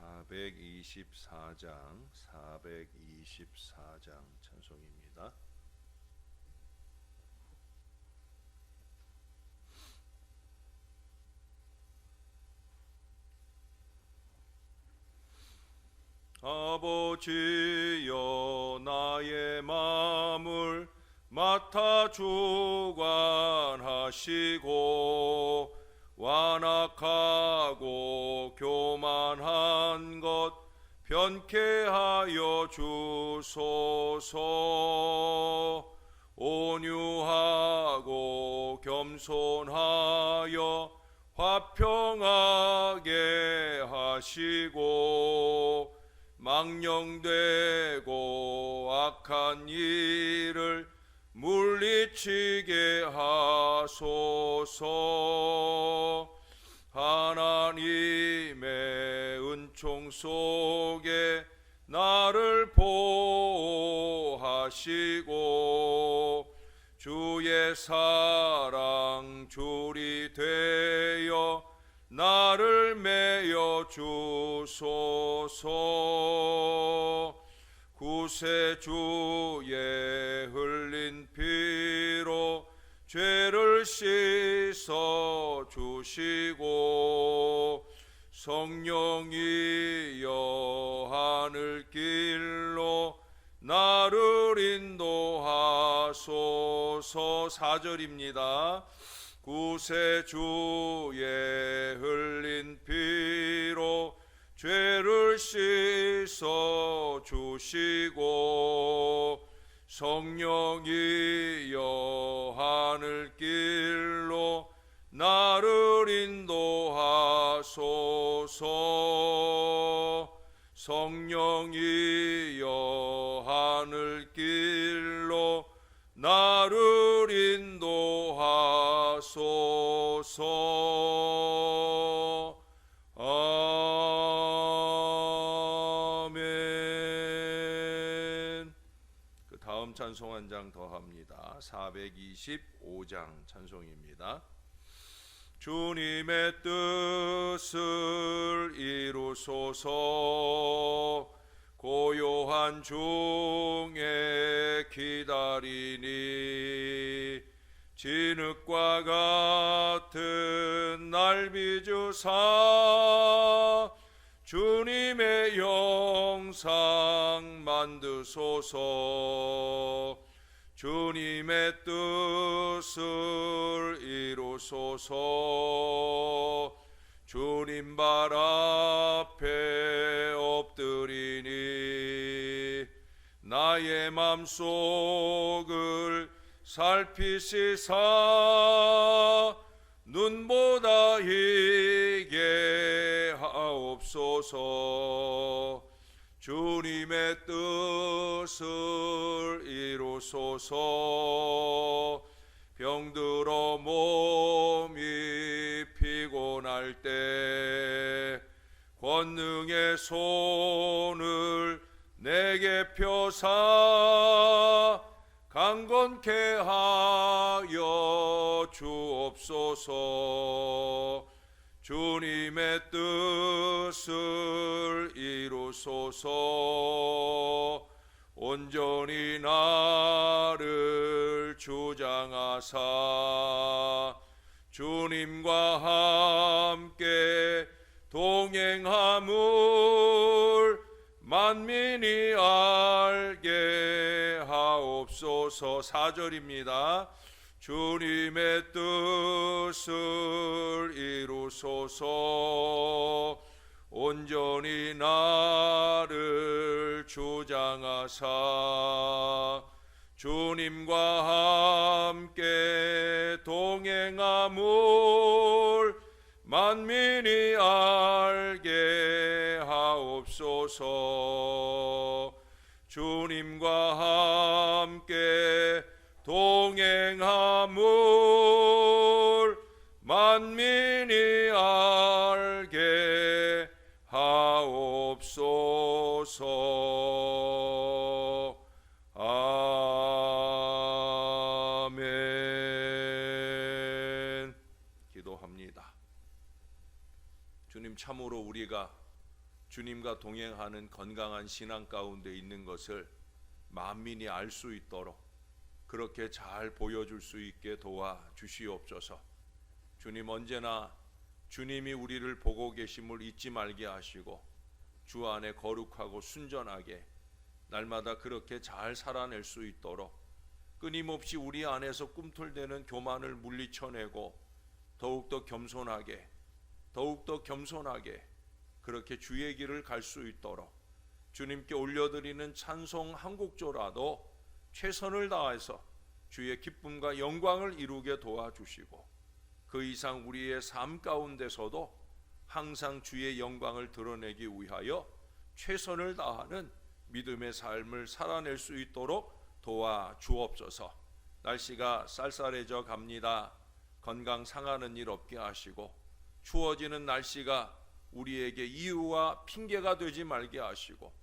424장 찬송입니다. 아버지여 나의 맘을 맡아 주관하시고 완악하고 교만한 것 변케 하여 주소서. 온유하고 겸손하여 화평하게 하시고 망령되고 악한 일을 물리치게 하소서. 하나님의 은총 속에 나를 보호하시고 주의 사랑 줄이 되어 나를 메어 주소서. 구세주의 흘린 피로 죄를 씻어 주시고 성령이여 하늘길로 나를 인도하소서. 4절입니다. 구세주의 흘린 피로 죄를 씻어 주시고 성령이여 하늘길로 나를 인도하소서. 성령이여 하늘길로 나를 인도하소서. 아멘. 그 다음 찬송 한 장 더 합니다. 425장 찬송입니다. 주님의 뜻을 이루소서. 고요한 중에 기다리니 진흙과 같은 날 비주사 주님의 영상 만드소서. 주님의 뜻을 이루소서. 주님 발 앞에 엎드리니 나의 맘속을 살피시사 눈보다 희게 하옵소서. 주님의 뜻을 이루소서. 병들어 몸이 피곤할 때 권능의 손을 내게 펴사 강건케 하여 주옵소서. 주님의 뜻을 이루소서. 온전히 나를 주장하사 주님과 함께 동행함을 만민이 알게 하옵소서. 4절입니다. 주님의 뜻을 이루소서. 온전히 나를 주장하사 주님과 함께 동행함을 만민이 알게 하옵소서. 주님과 함께 동행함을 만민이 알게 하옵소서. 아멘. 기도합니다. 주님, 참으로 우리가 주님과 동행하는 건강한 신앙 가운데 있는 것을 만민이 알 수 있도록 그렇게 잘 보여줄 수 있게 도와주시옵소서. 주님, 언제나 주님이 우리를 보고 계심을 잊지 말게 하시고 주 안에 거룩하고 순전하게 날마다 그렇게 잘 살아낼 수 있도록 끊임없이 우리 안에서 꿈틀대는 교만을 물리쳐내고 더욱더 겸손하게 그렇게 주의 길을 갈 수 있도록 주님께 올려드리는 찬송 한 곡조라도 최선을 다해서 주의 기쁨과 영광을 이루게 도와주시고 그 이상 우리의 삶 가운데서도 항상 주의 영광을 드러내기 위하여 최선을 다하는 믿음의 삶을 살아낼 수 있도록 도와주옵소서. 날씨가 쌀쌀해져 갑니다. 건강 상하는 일 없게 하시고 추워지는 날씨가 우리에게 이유와 핑계가 되지 말게 하시고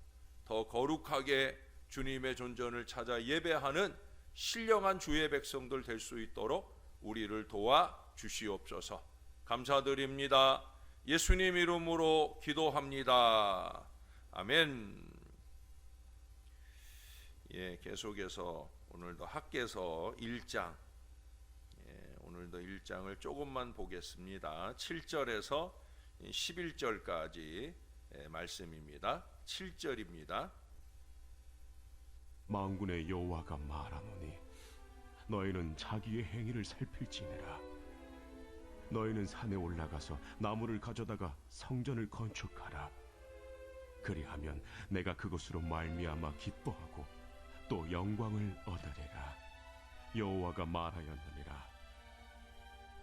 더 거룩하게 주님의 존전을 찾아 예배하는 신령한 주의 백성들 될 수 있도록 우리를 도와주시옵소서. 감사드립니다. 예수님 이름으로 기도합니다. 아멘. 계속해서 오늘도 학개서 1장, 오늘도 1장을 조금만 보겠습니다. 7절에서 11절까지 말씀입니다. 7절입니다. 만군의 여호와가 말하노니 너희는 자기의 행위를 살필지니라. 너희는 산에 올라가서 나무를 가져다가 성전을 건축하라. 그리하면 내가 그것으로 말미암아 기뻐하고 또 영광을 얻으리라. 여호와가 말하였느니라.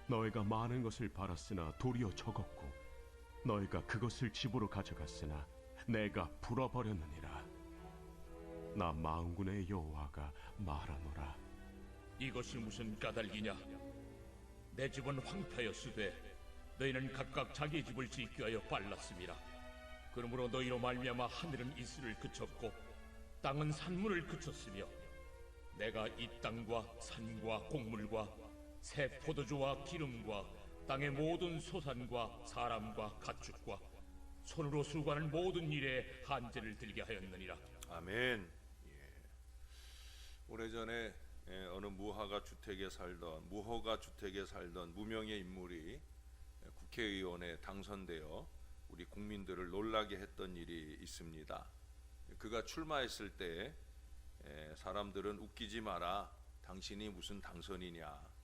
너희가 많은 것을 바랐으나 도리어 적었고 너희가 그것을 집으로 가져갔으나 내가 불어버렸느니라. 나 만군의 여호와가 말하노라. 이것이 무슨 까닭이냐? 내 집은 황폐하였으되 너희는 각각 자기 집을 짓기 위하여 빨랐음이라. 그러므로 너희로 말미암아 하늘은 이슬을 그쳤고 땅은 산물을 그쳤으며 내가 이 땅과 산과 곡물과 새 포도주와 기름과 땅의 모든 소산과 사람과 가축과 손으로 수고하는 모든 일에 한제를 들게 하였느니라. 아멘. 오래전에 어느 무허가 주택에 살던 무명의 인물이 국회의원에 당선되어 우리 국민들을 놀라게 했던 일이 있습니다. 그가 출마했을 때 사람들은 웃기지 마라, 당신이 무슨 당선이냐,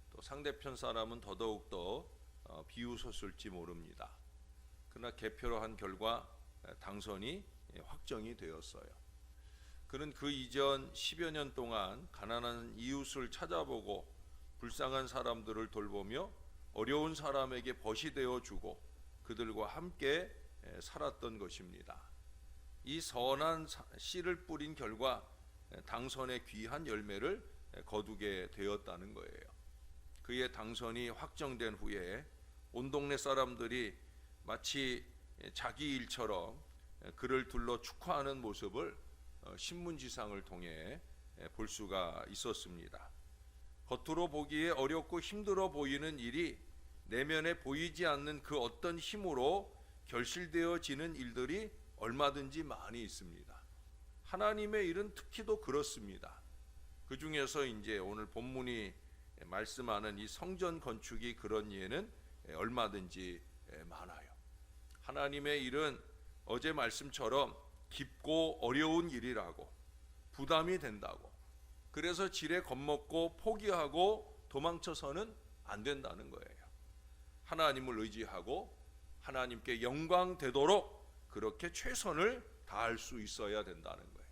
또 상대편 사람은 더더욱더 비웃었을지 모릅니다. 그러나 개표로 한 결과 당선이 확정이 되었어요. 그는 그 이전 10여 년 동안 가난한 이웃을 찾아보고 불쌍한 사람들을 돌보며 어려운 사람에게 벗이 되어주고 그들과 함께 살았던 것입니다. 이 선한 씨를 뿌린 결과 당선의 귀한 열매를 거두게 되었다는 거예요. 그의 당선이 확정된 후에 온 동네 사람들이 마치 자기 일처럼 그를 둘러 축하하는 모습을 신문지상을 통해 볼 수가 있었습니다. 겉으로 보기에 어렵고 힘들어 보이는 일이 내면에 보이지 않는 그 어떤 힘으로 결실되어지는 일들이 얼마든지 많이 있습니다. 하나님의 일은 특히도 그렇습니다. 그 중에서 이제 오늘 본문이 말씀하는 이 성전 건축이 그런 예는 얼마든지 많아요. 하나님의 일은 어제 말씀처럼 깊고 어려운 일이라고, 부담이 된다고, 그래서 지레 겁먹고 포기하고 도망쳐서는 안 된다는 거예요. 하나님을 의지하고 하나님께 영광 되도록 그렇게 최선을 다할 수 있어야 된다는 거예요.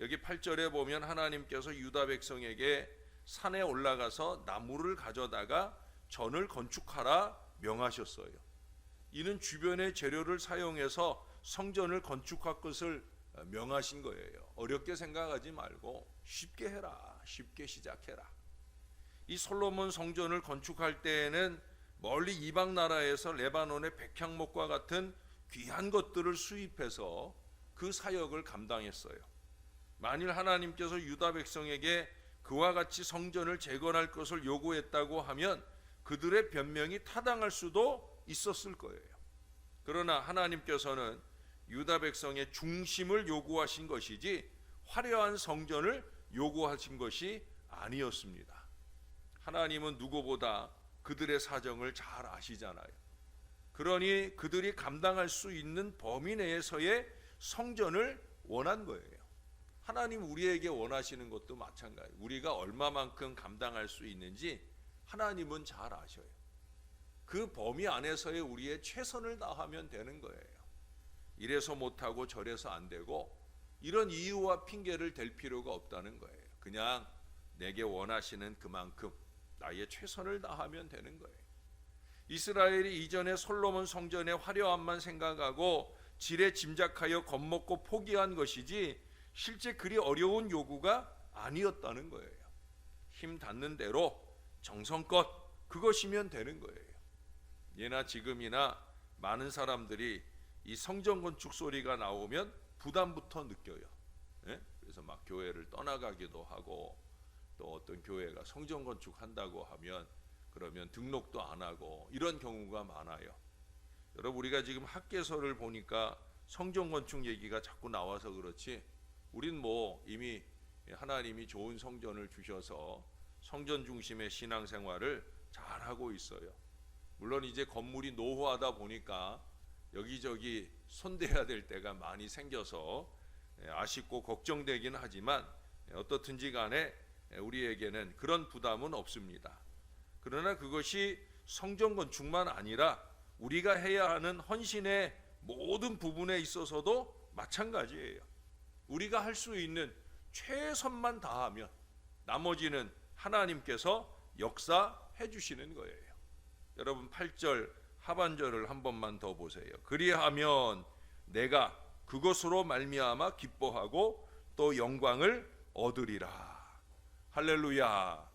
여기 8절에 보면 하나님께서 유다 백성에게 산에 올라가서 나무를 가져다가 전을 건축하라 명하셨어요. 이는 주변의 재료를 사용해서 성전을 건축할 것을 명하신 거예요. 어렵게 생각하지 말고 쉽게 해라, 쉽게 시작해라. 이 솔로몬 성전을 건축할 때에는 멀리 이방 나라에서 레바논의 백향목과 같은 귀한 것들을 수입해서 그 사역을 감당했어요. 만일 하나님께서 유다 백성에게 그와 같이 성전을 재건할 것을 요구했다고 하면 그들의 변명이 타당할 수도 있었을 거예요. 그러나 하나님께서는 유다 백성의 중심을 요구하신 것이지 화려한 성전을 요구하신 것이 아니었습니다. 하나님은 누구보다 그들의 사정을 잘 아시잖아요. 그러니 그들이 감당할 수 있는 범위 내에서의 성전을 원한 거예요. 하나님 우리에게 원하시는 것도 마찬가지예요. 우리가 얼마만큼 감당할 수 있는지 하나님은 잘 아셔요. 그 범위 안에서의 우리의 최선을 다하면 되는 거예요. 이래서 못하고 저래서 안 되고 이런 이유와 핑계를 댈 필요가 없다는 거예요. 그냥 내게 원하시는 그만큼 나의 최선을 다하면 되는 거예요. 이스라엘이 이전에 솔로몬 성전의 화려함만 생각하고 지레 짐작하여 겁먹고 포기한 것이지 실제 그리 어려운 요구가 아니었다는 거예요. 힘 닿는 대로 정성껏 그것이면 되는 거예요. 예나 지금이나 많은 사람들이 이 성전 건축 소리가 나오면 부담부터 느껴요. 예? 그래서 막 교회를 떠나가기도 하고 또 어떤 교회가 성전 건축한다고 하면 그러면 등록도 안 하고 이런 경우가 많아요. 여러분 우리가 지금 학개서를 보니까 성전 건축 얘기가 자꾸 나와서 그렇지 우린 뭐 이미 하나님이 좋은 성전을 주셔서 성전 중심의 신앙생활을 잘하고 있어요. 물론 이제 건물이 노후하다 보니까 여기저기 손대야 될 때가 많이 생겨서 아쉽고 걱정되긴 하지만 어떻든지 간에 우리에게는 그런 부담은 없습니다. 그러나 그것이 성전 건축만 아니라 우리가 해야 하는 헌신의 모든 부분에 있어서도 마찬가지예요. 우리가 할 수 있는 최선만 다하면 나머지는 하나님께서 역사해 주시는 거예요. 여러분 8절 하반절을 한 번만 더 보세요. 그리하면 내가 그것으로 말미암아 기뻐하고 또 영광을 얻으리라. 할렐루야.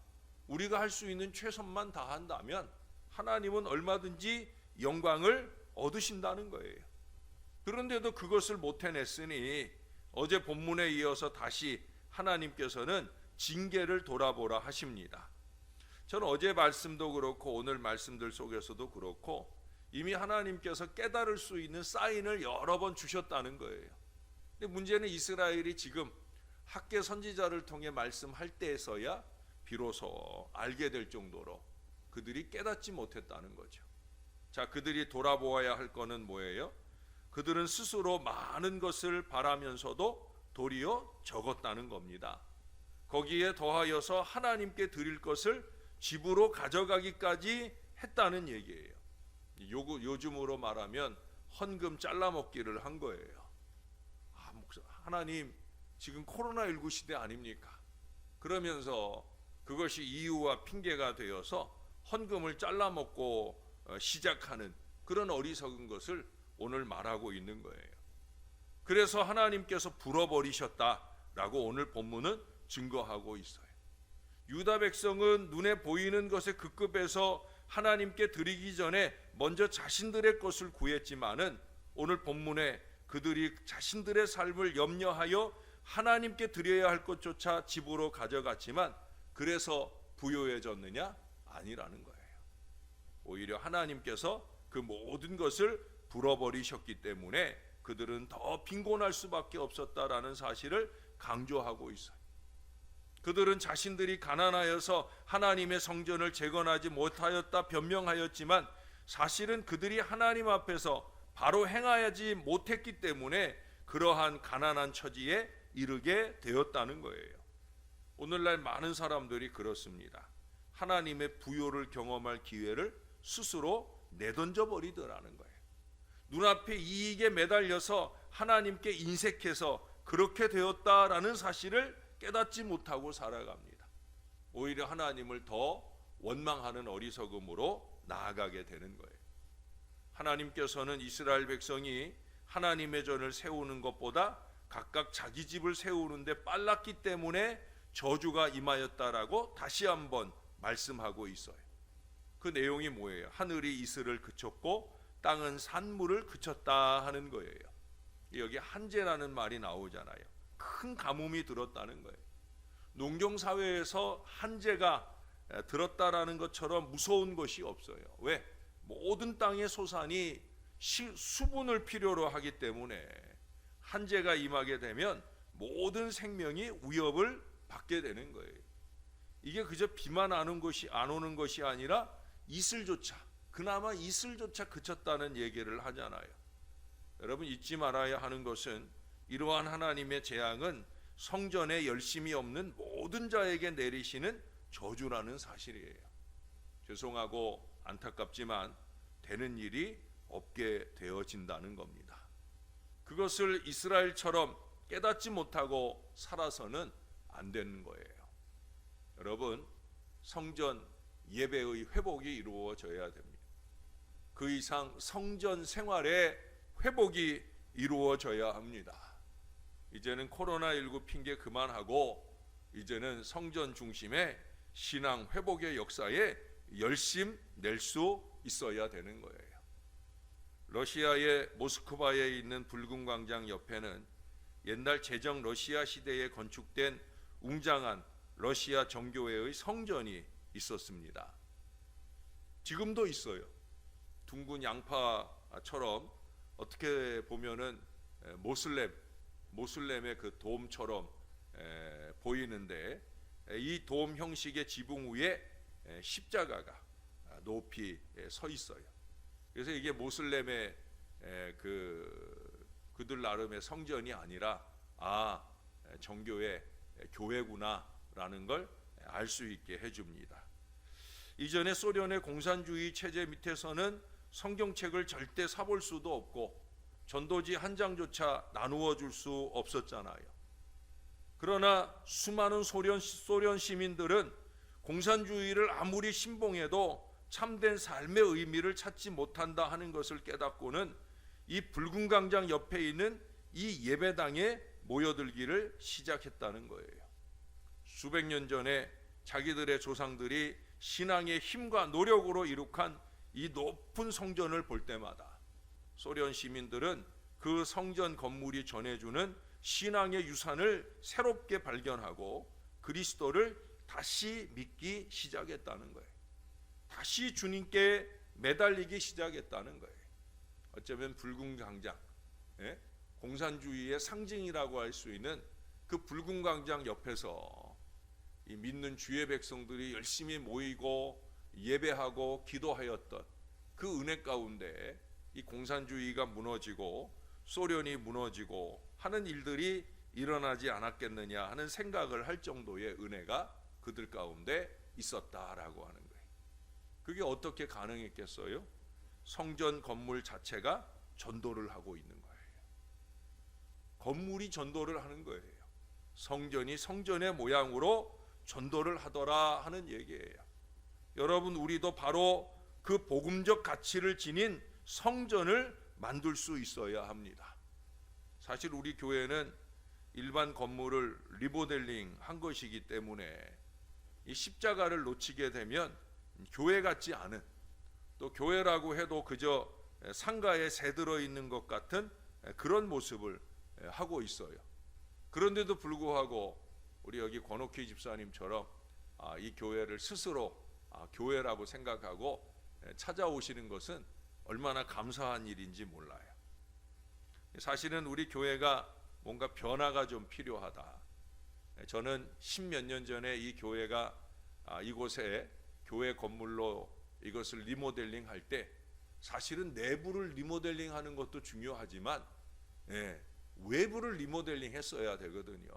우리가 할 수 있는 최선만 다한다면 하나님은 얼마든지 영광을 얻으신다는 거예요. 그런데도 그것을 못 해냈으니 어제 본문에 이어서 다시 하나님께서는 징계를 돌아보라 하십니다. 저는 어제 말씀도 그렇고 오늘 말씀들 속에서도 그렇고 이미 하나님께서 깨달을 수 있는 사인을 여러 번 주셨다는 거예요. 근데 문제는 이스라엘이 지금 학개 선지자를 통해 말씀할 때에서야 비로소 알게 될 정도로 그들이 깨닫지 못했다는 거죠. 자, 그들이 돌아보아야 할 거는 뭐예요? 그들은 스스로 많은 것을 바라면서도 도리어 적었다는 겁니다. 거기에 더하여서 하나님께 드릴 것을 집으로 가져가기까지 했다는 얘기예요. 요즘으로 말하면 헌금 잘라먹기를 한 거예요. 하나님 지금 코로나19 시대 아닙니까? 그러면서 그것이 이유와 핑계가 되어서 헌금을 잘라먹고 시작하는 그런 어리석은 것을 오늘 말하고 있는 거예요. 그래서 하나님께서 불어버리셨다라고 오늘 본문은 증거하고 있어요. 유다 백성은 눈에 보이는 것에 급급해서 하나님께 드리기 전에 먼저 자신들의 것을 구했지만은 오늘 본문에 그들이 자신들의 삶을 염려하여 하나님께 드려야 할 것조차 집으로 가져갔지만 그래서 부요해졌느냐? 아니라는 거예요. 오히려 하나님께서 그 모든 것을 불어버리셨기 때문에 그들은 더 빈곤할 수밖에 없었다라는 사실을 강조하고 있어요. 그들은 자신들이 가난하여서 하나님의 성전을 재건하지 못하였다 변명하였지만 사실은 그들이 하나님 앞에서 바로 행하지 못했기 때문에 그러한 가난한 처지에 이르게 되었다는 거예요. 오늘날 많은 사람들이 그렇습니다. 하나님의 부요를 경험할 기회를 스스로 내던져 버리더라는 거예요. 눈앞에 이익에 매달려서 하나님께 인색해서 그렇게 되었다라는 사실을 깨닫지 못하고 살아갑니다. 오히려 하나님을 더 원망하는 어리석음으로 나아가게 되는 거예요. 하나님께서는 이스라엘 백성이 하나님의 전을 세우는 것보다 각각 자기 집을 세우는데 빨랐기 때문에 저주가 임하였다라고 다시 한번 말씀하고 있어요. 그 내용이 뭐예요? 하늘이 이슬을 그쳤고 땅은 산물을 그쳤다 하는 거예요. 여기 한재라는 말이 나오잖아요. 큰 가뭄이 들었다는 거예요. 농경사회에서 한재가 들었다라는 것처럼 무서운 것이 없어요. 왜? 모든 땅의 소산이 수분을 필요로 하기 때문에 한재가 임하게 되면 모든 생명이 위협을 받게 되는 거예요. 이게 그저 비만 안 오는 것이 아니라 그나마 이슬조차 그쳤다는 얘기를 하잖아요. 여러분 잊지 말아야 하는 것은 이러한 하나님의 재앙은 성전에 열심이 없는 모든 자에게 내리시는 저주라는 사실이에요. 죄송하고 안타깝지만 되는 일이 없게 되어진다는 겁니다. 그것을 이스라엘처럼 깨닫지 못하고 살아서는 안 되는 거예요. 여러분, 성전 예배의 회복이 이루어져야 됩니다. 그 이상 성전 생활의 회복이 이루어져야 합니다. 이제는 코로나19 핑계 그만하고 이제는 성전 중심의 신앙 회복의 역사에 열심 낼 수 있어야 되는 거예요. 러시아의 모스크바에 있는 붉은 광장 옆에는 옛날 제정 러시아 시대에 건축된 웅장한 러시아 정교회의 성전이 있었습니다. 지금도 있어요. 둥근 양파처럼 어떻게 보면은 모슬렘의 그 돔처럼 보이는데 이 돔 형식의 지붕 위에 십자가가 높이 서 있어요. 그래서 이게 모슬렘의 그들 나름의 성전이 아니라 정교회 교회구나라는 걸 알 수 있게 해줍니다. 이전에 소련의 공산주의 체제 밑에서는 성경책을 절대 사볼 수도 없고 전도지 한 장조차 나누어 줄 수 없었잖아요. 그러나 수많은 소련 시민들은 공산주의를 아무리 신봉해도 참된 삶의 의미를 찾지 못한다 하는 것을 깨닫고는 이 붉은 광장 옆에 있는 이 예배당에 모여들기를 시작했다는 거예요. 수백 년 전에 자기들의 조상들이 신앙의 힘과 노력으로 이룩한 이 높은 성전을 볼 때마다 소련 시민들은 그 성전 건물이 전해주는 신앙의 유산을 새롭게 발견하고 그리스도를 다시 믿기 시작했다는 거예요. 다시 주님께 매달리기 시작했다는 거예요. 어쩌면 붉은 광장, 공산주의의 상징이라고 할 수 있는 그 붉은 광장 옆에서 이 믿는 주의 백성들이 열심히 모이고 예배하고 기도하였던 그 은혜 가운데 이 공산주의가 무너지고 소련이 무너지고 하는 일들이 일어나지 않았겠느냐 하는 생각을 할 정도의 은혜가 그들 가운데 있었다라고 하는 거예요. 그게 어떻게 가능했겠어요? 성전 건물 자체가 전도를 하고 있는 거예요. 건물이 전도를 하는 거예요. 성전이 성전의 모양으로 전도를 하더라 하는 얘기예요. 여러분, 우리도 바로 그 복음적 가치를 지닌 성전을 만들 수 있어야 합니다. 사실 우리 교회는 일반 건물을 리모델링 한 것이기 때문에 이 십자가를 놓치게 되면 교회 같지 않은, 또 교회라고 해도 그저 상가에 새 들어 있는 것 같은 그런 모습을 하고 있어요. 그런데도 불구하고 우리 여기 권옥희 집사님처럼 이 교회를 스스로 교회라고 생각하고 찾아오시는 것은 얼마나 감사한 일인지 몰라요. 사실은 우리 교회가 뭔가 변화가 좀 필요하다. 저는 10몇 년 전에 이 교회가 이곳에 교회 건물로 이것을 리모델링 할 때 사실은 내부를 리모델링 하는 것도 중요하지만 외부를 리모델링 했어야 되거든요.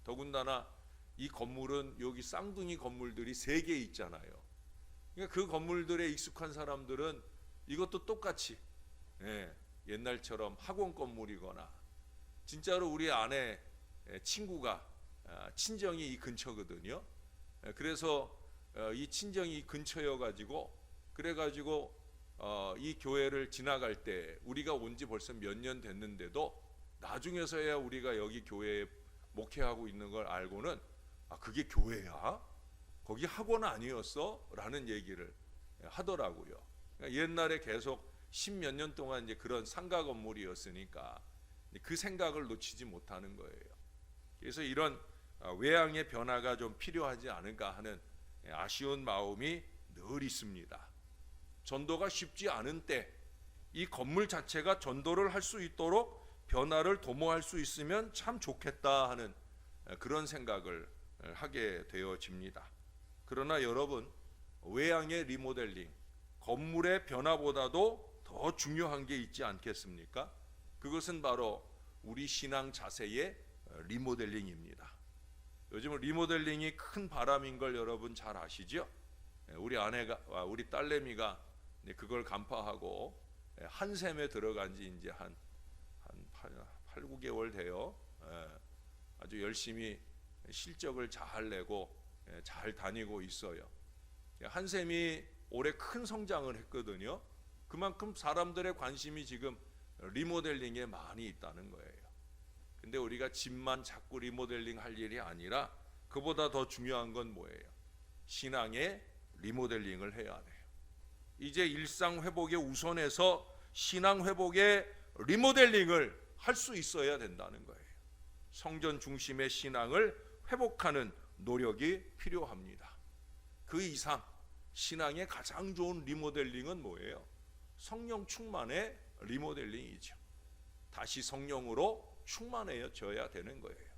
더군다나 이 건물은 여기 쌍둥이 건물들이 3개 있잖아요. 그러니까 그 건물들에 익숙한 사람들은 이것도 똑같이 옛날처럼 학원 건물이거나, 진짜로 우리 아내 친구가 친정이 이 근처거든요. 그래서 이 친정이 이 근처여가지고 그래가지고 이 교회를 지나갈 때 우리가 온 지 벌써 몇 년 됐는데도 나중에서야 우리가 여기 교회에 목회하고 있는 걸 알고는 그게 교회야? 거기 학원 아니었어? 라는 얘기를 하더라고요. 그러니까 옛날에 계속 10몇 년 동안 이제 그런 상가 건물이었으니까 그 생각을 놓치지 못하는 거예요. 그래서 이런 외양의 변화가 좀 필요하지 않을까 하는 아쉬운 마음이 늘 있습니다. 전도가 쉽지 않은 때 이 건물 자체가 전도를 할 수 있도록 변화를 도모할 수 있으면 참 좋겠다 하는 그런 생각을 하게 되어집니다. 그러나 여러분, 외양의 리모델링, 건물의 변화보다도 더 중요한 게 있지 않겠습니까? 그것은 바로 우리 신앙 자세의 리모델링입니다. 요즘은 리모델링이 큰 바람인 걸 여러분 잘 아시죠? 우리 아내가, 우리 딸내미가 그걸 간파하고 한샘에 들어간 지 이제 한 8, 9개월 돼요. 아주 열심히 실적을 잘 내고 잘 다니고 있어요. 한샘이 올해 큰 성장을 했거든요. 그만큼 사람들의 관심이 지금 리모델링에 많이 있다는 거예요. 근데 우리가 집만 자꾸 리모델링 할 일이 아니라 그보다 더 중요한 건 뭐예요? 신앙의 리모델링을 해야 돼요. 이제 일상 회복에 우선해서 신앙 회복의 리모델링을 할 수 있어야 된다는 거예요. 성전 중심의 신앙을 회복하는 노력이 필요합니다. 그 이상 신앙의 가장 좋은 리모델링은 뭐예요? 성령 충만의 리모델링이죠. 다시 성령으로 충만해져야 되는 거예요.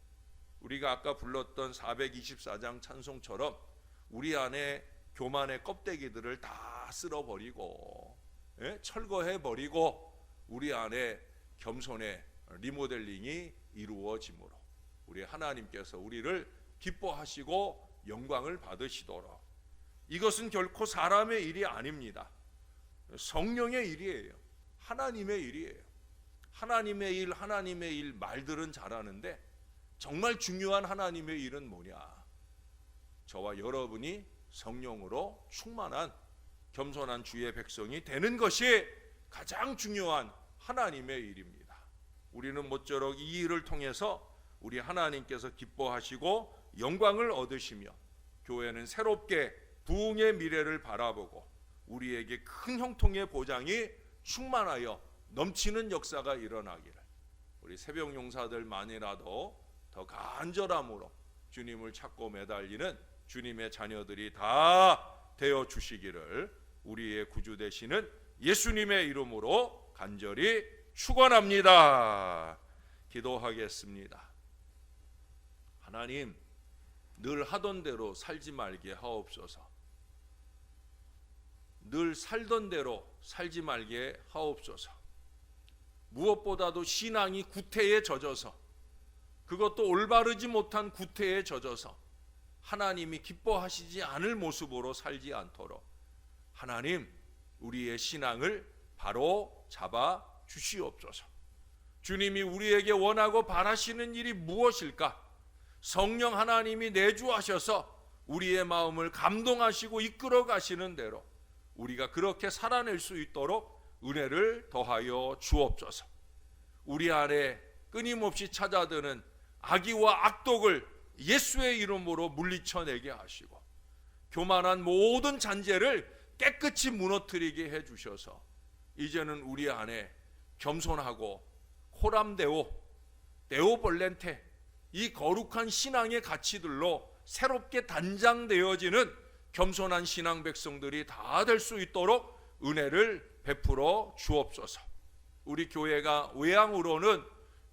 우리가 아까 불렀던 424장 찬송처럼 우리 안에 교만의 껍데기들을 다 쓸어버리고 철거해버리고 우리 안에 겸손의 리모델링이 이루어지므로 우리 하나님께서 우리를 기뻐하시고 영광을 받으시도록, 이것은 결코 사람의 일이 아닙니다. 성령의 일이에요. 하나님의 일이에요. 하나님의 일 말들은 잘하는데 정말 중요한 하나님의 일은 뭐냐? 저와 여러분이 성령으로 충만한 겸손한 주의 백성이 되는 것이 가장 중요한 하나님의 일입니다. 우리는 모쪼록 이 일을 통해서 우리 하나님께서 기뻐하시고 영광을 얻으시며 교회는 새롭게 부흥의 미래를 바라보고 우리에게 큰 형통의 보장이 충만하여 넘치는 역사가 일어나기를 우리 새벽 용사들만이라도 더 간절함으로 주님을 찾고 매달리는 주님의 자녀들이 다 되어 주시기를 우리의 구주 되시는 예수님의 이름으로 간절히 축원합니다. 기도하겠습니다. 하나님, 늘 하던 대로 살지 말게 하옵소서. 늘 살던 대로 살지 말게 하옵소서. 무엇보다도 신앙이 구태에 젖어서, 그것도 올바르지 못한 구태에 젖어서 하나님이 기뻐하시지 않을 모습으로 살지 않도록 하나님, 우리의 신앙을 바로 잡아 주시옵소서. 주님이 우리에게 원하고 바라시는 일이 무엇일까? 성령 하나님이 내주하셔서 우리의 마음을 감동하시고 이끌어 가시는 대로 우리가 그렇게 살아낼 수 있도록 은혜를 더하여 주옵소서. 우리 안에 끊임없이 찾아드는 악의와 악독을 예수의 이름으로 물리쳐내게 하시고 교만한 모든 잔재를 깨끗이 무너뜨리게 해주셔서 이제는 우리 안에 겸손하고 호람데오, 데오벌렌테, 이 거룩한 신앙의 가치들로 새롭게 단장되어지는 겸손한 신앙 백성들이 다 될 수 있도록 은혜를 베풀어 주옵소서. 우리 교회가 외양으로는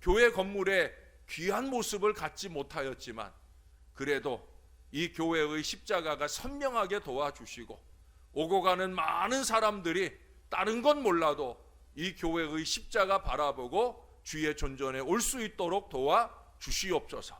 교회 건물의 귀한 모습을 갖지 못하였지만 그래도 이 교회의 십자가가 선명하게 도와주시고 오고 가는 많은 사람들이 다른 건 몰라도 이 교회의 십자가 바라보고 주의 존전에 올 수 있도록 도와주시옵소서.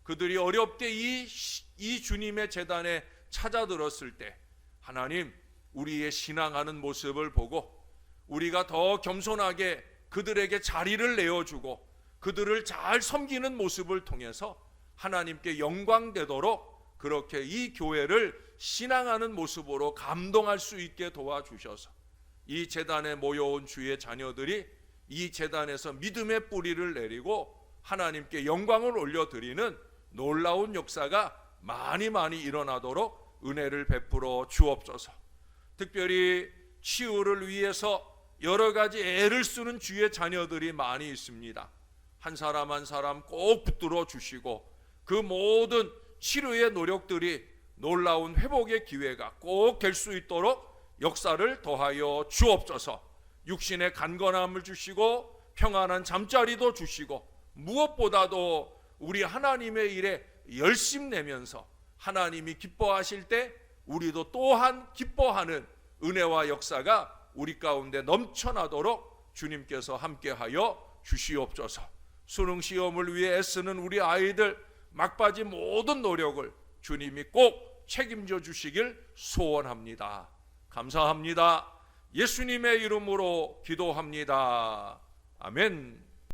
그들이 어렵게 이 주님의 제단에 찾아들었을 때 하나님, 우리의 신앙하는 모습을 보고 우리가 더 겸손하게 그들에게 자리를 내어주고 그들을 잘 섬기는 모습을 통해서 하나님께 영광되도록 그렇게 이 교회를 신앙하는 모습으로 감동할 수 있게 도와주셔서 이 제단에 모여온 주의 자녀들이 이 제단에서 믿음의 뿌리를 내리고 하나님께 영광을 올려드리는 놀라운 역사가 많이 일어나도록 은혜를 베풀어 주옵소서. 특별히 치유를 위해서 여러 가지 애를 쓰는 주의 자녀들이 많이 있습니다. 한 사람 한 사람 꼭 붙들어 주시고 그 모든 치료의 노력들이 놀라운 회복의 기회가 꼭 될 수 있도록 역사를 더하여 주옵소서. 육신의 간건함을 주시고 평안한 잠자리도 주시고 무엇보다도 우리 하나님의 일에 열심 내면서 하나님이 기뻐하실 때 우리도 또한 기뻐하는 은혜와 역사가 우리 가운데 넘쳐나도록 주님께서 함께하여 주시옵소서. 수능 시험을 위해 애쓰는 우리 아이들 막바지 모든 노력을 주님이 꼭 책임져 주시길 소원합니다. 감사합니다. 예수님의 이름으로 기도합니다. 아멘.